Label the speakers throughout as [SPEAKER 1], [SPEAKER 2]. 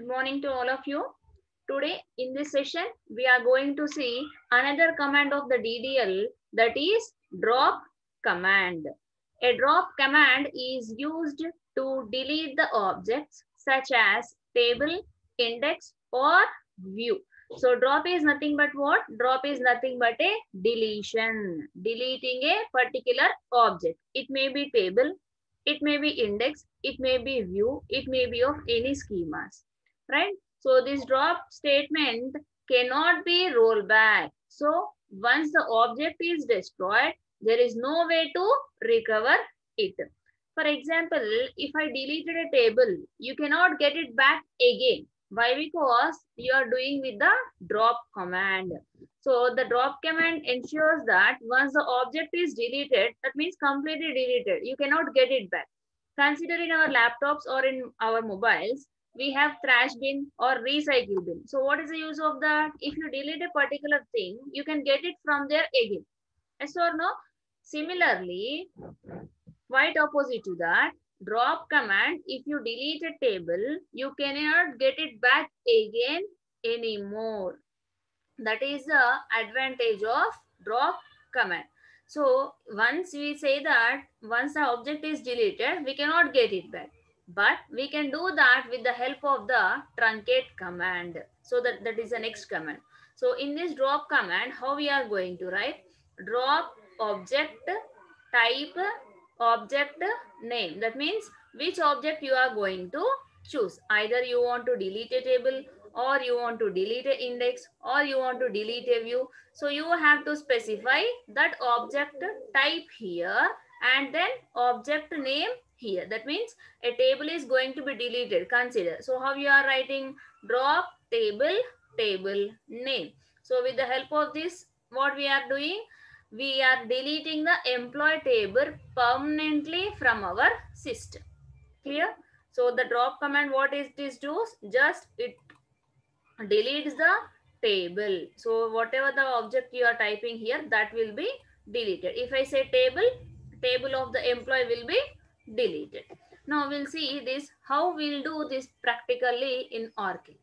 [SPEAKER 1] Good morning to all of you. Today in this session, we are going to see another command of the DDL, that is drop command. A drop command is used to delete the objects such as table, index or view. So drop is nothing but what? Drop is nothing but a deletion. Deleting a particular object. It may be table, it may be index, it may be view, it may be of any schemas, right? So this drop statement cannot be rolled back. So once the object is destroyed, there is no way to recover it. For example, if I deleted a table, you cannot get it back again. Why? Because you are doing with the drop command. So the drop command ensures that once the object is deleted, that means completely deleted. You cannot get it back. Consider in our laptops or in our mobiles, we have trash bin or recycle bin. So what is the use of that? If you delete a particular thing, you can get it from there again. Yes or no? Similarly, quite opposite to that, drop command, if you delete a table, you cannot get it back again anymore. That is the advantage of drop command. So once we say that once the object is deleted, we cannot get it back, but we can do that with the help of the truncate command. So that is the next command. So in this drop command, how we are going to write? Drop object type object name. That means which object you are going to choose. Either you want to delete a table, or you want to delete an index, or you want to delete a view. So you have to specify that object type here and then object name here. That means a table is going to be deleted. Consider. So how you are writing? Drop table name. So with the help of this, what we are doing? We are deleting the employee table permanently from our system. Clear? So the drop command, what is this does? Just it deletes the table. So whatever the object you are typing here, that will be deleted. If I say table of the employee will be deleted. Now we'll see this, how we'll do this practically in Oracle.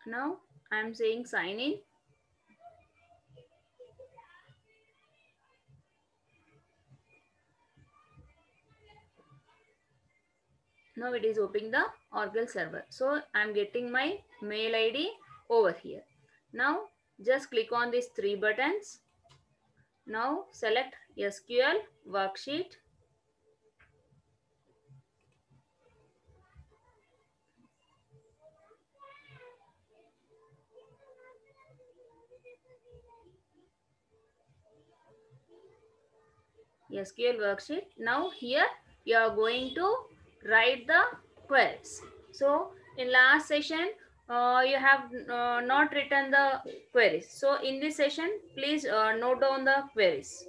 [SPEAKER 1] Now I'm saying sign in. Now it is opening the Oracle server. So I'm getting my mail ID over here. Now just click on these three buttons. Now select SQL worksheet. SQL worksheet. Now here you are going to write the queries. So in last session, you have not written the queries. So in this session, please note down the queries.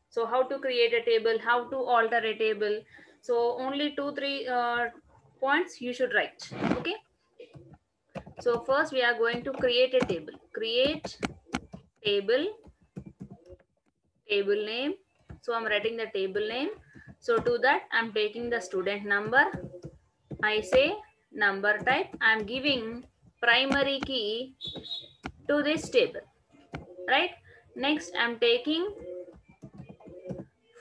[SPEAKER 1] So how to create a table, how to alter a table. So only 2-3 points you should write. Okay. So first we are going to create a table. Create table name. So I'm writing the table name. So to that I'm taking the student number. I say number type. I'm giving primary key to this table, right? Next I'm taking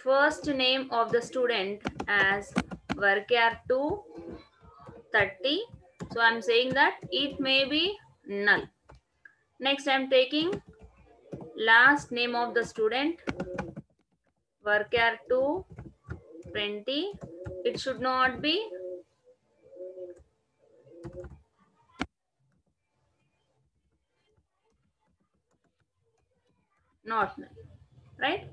[SPEAKER 1] first name of the student as varchar2 30. So I'm saying that it may be null. Next I'm taking last name of the student, varchar 2, 20. It should not be not null, right?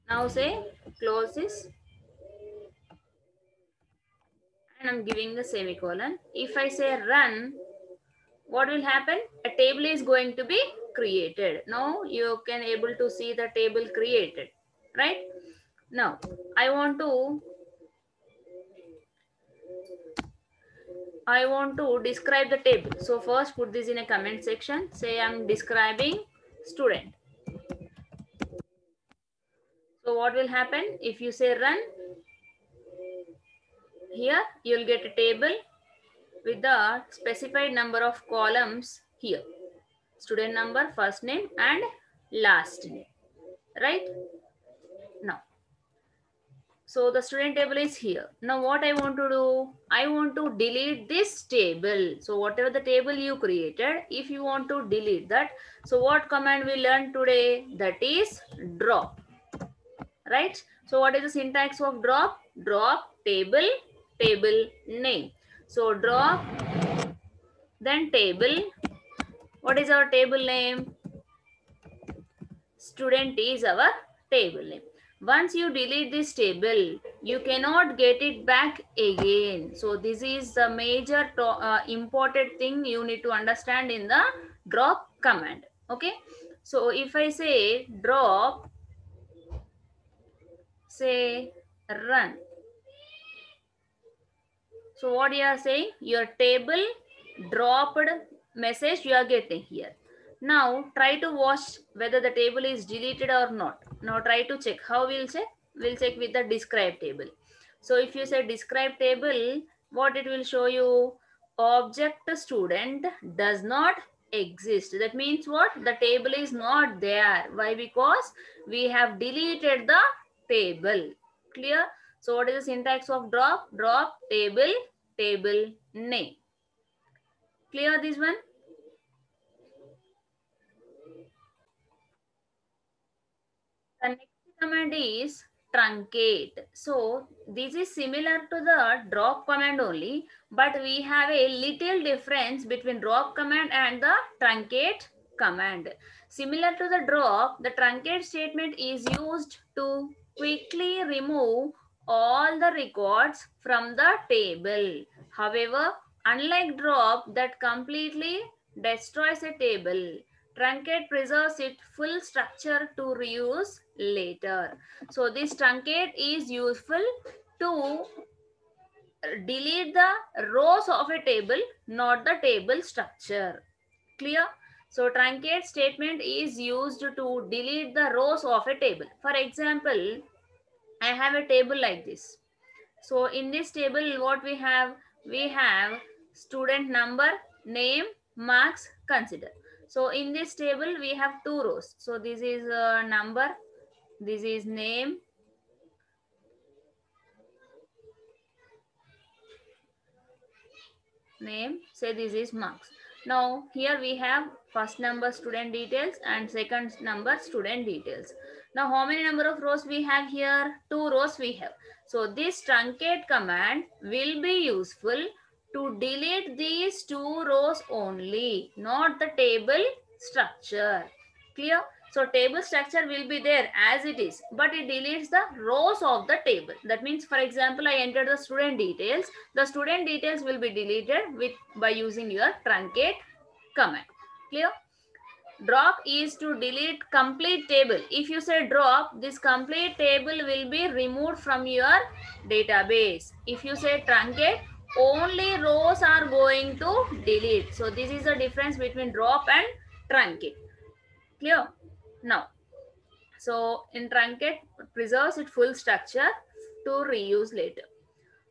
[SPEAKER 1] Now say close this and I'm giving the semicolon. If I say run, what will happen? A table is going to be created. Now you can able to see the table created, right? Now I want to describe the table. So first put this in a comment section. Say I'm describing student. So what will happen? If you say run, here you'll get a table with the specified number of columns here. Student number, first name and last name, right? Now, so the student table is here. Now what I want to do? I want to delete this table. So whatever the table you created, if you want to delete that, so what command we learned today? That is drop, right? So what is the syntax of drop? Drop table, table name. So drop, then table. What is our table name? Student is our table name. Once you delete this table, you cannot get it back again. So this is the major important thing you need to understand in the drop command. Okay. So if I say drop, say run. So what you are saying? Your table dropped message you are getting here. Now try to watch whether the table is deleted or not. Now try to check. How we'll check? We'll check with the describe table. So if you say describe table, what it will show you? Object student does not exist. That means what? The table is not there. Why? Because we have deleted the table. Clear? So what is the syntax of drop? Drop table, table name. Clear this one? The next command is truncate. So this is similar to the drop command only, but we have a little difference between drop command and the truncate command. Similar to the drop, the truncate statement is used to quickly remove all the records from the table. However, unlike drop that completely destroys a table, truncate preserves its full structure to reuse later. So this truncate is useful to delete the rows of a table, not the table structure. Clear? So truncate statement is used to delete the rows of a table. For example, I have a table like this. So in this table, what we have? We have student number, name, marks, consider. So in this table, we have two rows. So this is number, this is name, say this is marks. Now here we have first number student details and second number student details. Now how many number of rows we have here? Two rows we have. So this truncate command will be useful to delete these two rows only, not the table structure. Clear? So table structure will be there as it is, but it deletes the rows of the table. That means, for example, I entered the student details. The student details will be deleted by using your truncate command. Clear? Drop is to delete complete table. If you say drop, this complete table will be removed from your database. If you say truncate, only rows are going to delete. So this is the difference between drop and truncate. Clear? Now, so in truncate preserves its full structure to reuse later.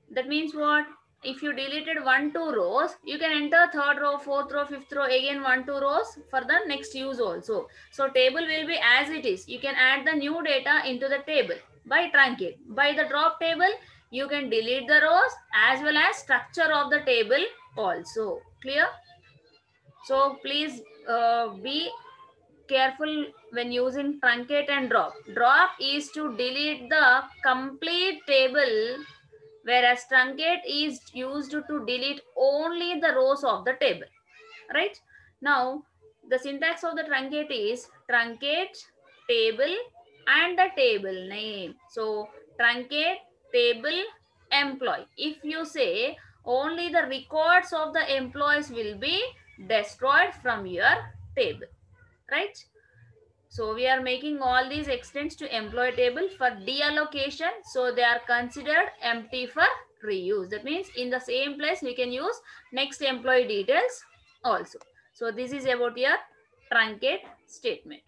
[SPEAKER 1] That means what? If you deleted 1, 2 rows, you can enter third row, fourth row, fifth row, again 1, 2 rows for the next use also. So table will be as it is. You can add the new data into the table by truncate. By the drop table, you can delete the rows as well as structure of the table also. Clear? So please be careful when using truncate and drop. Drop is to delete the complete table, whereas truncate is used to delete only the rows of the table, right? Now, the syntax of the truncate is truncate table and the table name. So, truncate table employee. If you say only the records of the employees will be destroyed from your table, right? So we are making all these extents to employee table for deallocation. So they are considered empty for reuse. That means in the same place we can use next employee details also. So this is about your truncate statement.